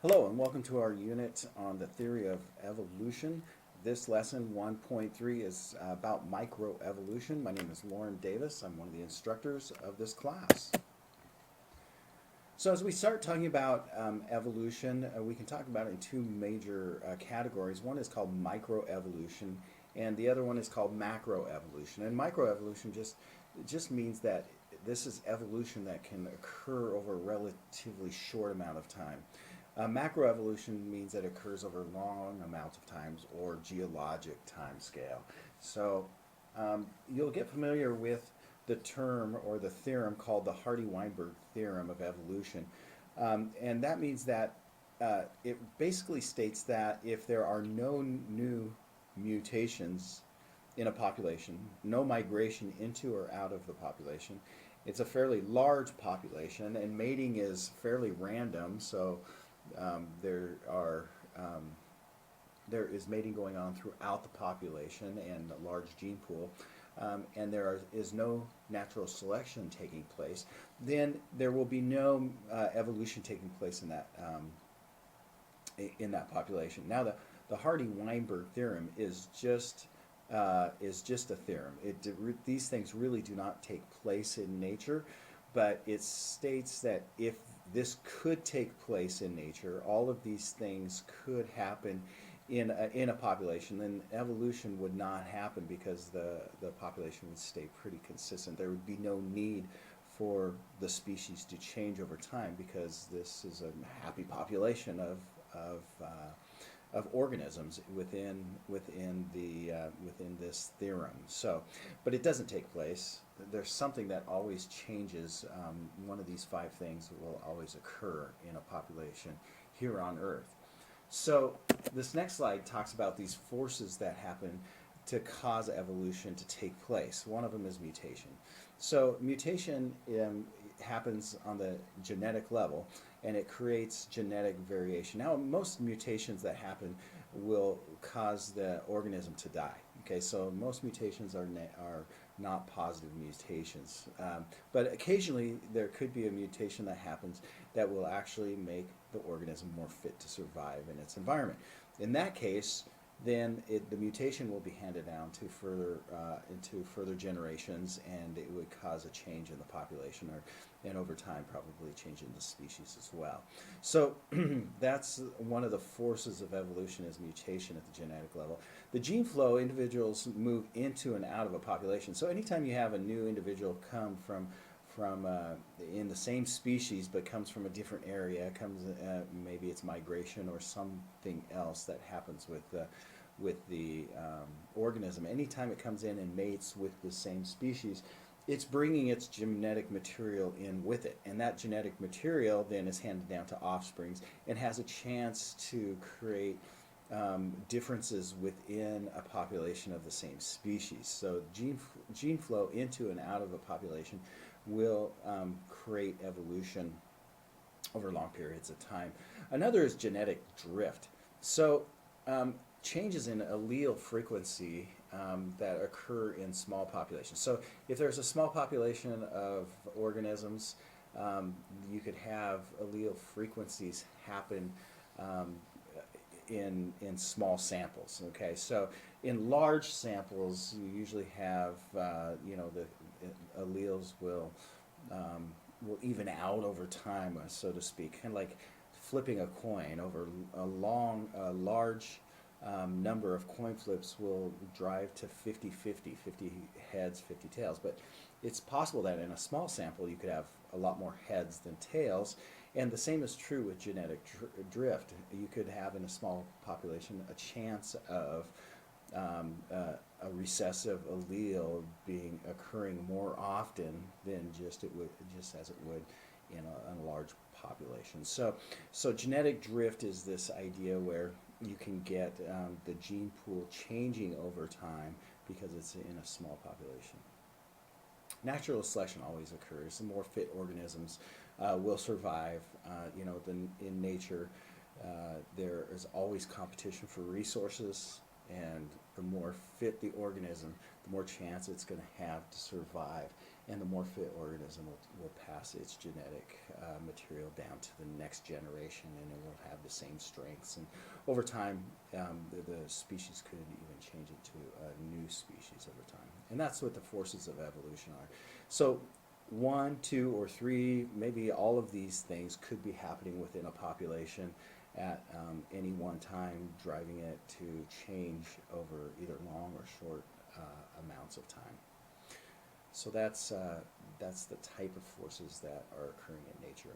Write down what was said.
Hello and welcome to our unit on the theory of evolution. This lesson 1.3 is about microevolution. My name is Lauren Davis. I'm one of the instructors of this class. So as we start talking about evolution, we can talk about it in two major categories. One is called microevolution and the other one is called macroevolution. And microevolution just means that this is evolution that can occur over a relatively short amount of time. Macroevolution means that it occurs over long amounts of times or geologic time scale. So you'll get familiar with the term or the theorem called the Hardy-Weinberg Theorem of evolution. And that means that it basically states that if there are no new mutations in a population, no migration into or out of the population, it's a fairly large population and mating is fairly random, so there is mating going on throughout the population and a large gene pool, and is no natural selection taking place, then there will be no evolution taking place in that population. Now the Hardy-Weinberg theorem is just a theorem. These things really do not take place in nature, but it states that if this could take place in nature, all of these things could happen in a population, then evolution would not happen because the population would stay pretty consistent. There would be no need for the species to change over time because this is a happy population of organisms within this theorem. So, but it doesn't take place. There's something that always changes. One of these five things will always occur in a population here on Earth. So this next slide talks about these forces that happen to cause evolution to take place. One of them is mutation. So mutation happens on the genetic level, and it creates genetic variation. Now, most mutations that happen will cause the organism to die. Okay, so most mutations are not positive mutations, but occasionally there could be a mutation that happens that will actually make the organism more fit to survive in its environment. In that case, then the mutation will be handed down to into further generations, and it would cause a change in the population, and over time probably change in the species as well. So that's one of the forces of evolution, is mutation at the genetic level. The gene flow, individuals move into and out of a population. So anytime you have a new individual come from in the same species but comes from a different area, maybe it's migration or something else that happens with the organism. Anytime it comes in and mates with the same species, it's bringing its genetic material in with it, and that genetic material then is handed down to offsprings and has a chance to create differences within a population of the same species. So gene flow into and out of a population will create evolution over long periods of time. Another is genetic drift. So changes in allele frequency that occur in small populations. So if there's a small population of organisms, you could have allele frequencies happen in small samples. Okay, so in large samples, you usually have the alleles will even out over time, so to speak, kind of like flipping a coin. Over a large number of coin flips will drive to 50-50, 50 heads, 50 tails. But it's possible that in a small sample you could have a lot more heads than tails, and the same is true with genetic drift. You could have in a small population a chance of a recessive allele occurring more often than just as it would in a large population. So genetic drift is this idea where you can get the gene pool changing over time because it's in a small population. Natural selection always occurs. The more fit organisms will survive. In nature, there is always competition for resources, and the more fit the organism, the more chance it's going to have to survive, and the more fit organism will pass its genetic material down to the next generation, and it will have the same strengths. And over time, the species could even change into a new species over time. And that's what the forces of evolution are. So one, two, or three, maybe all of these things could be happening within a population at any one time, driving it to change over either long or short amounts of time. So that's the type of forces that are occurring in nature.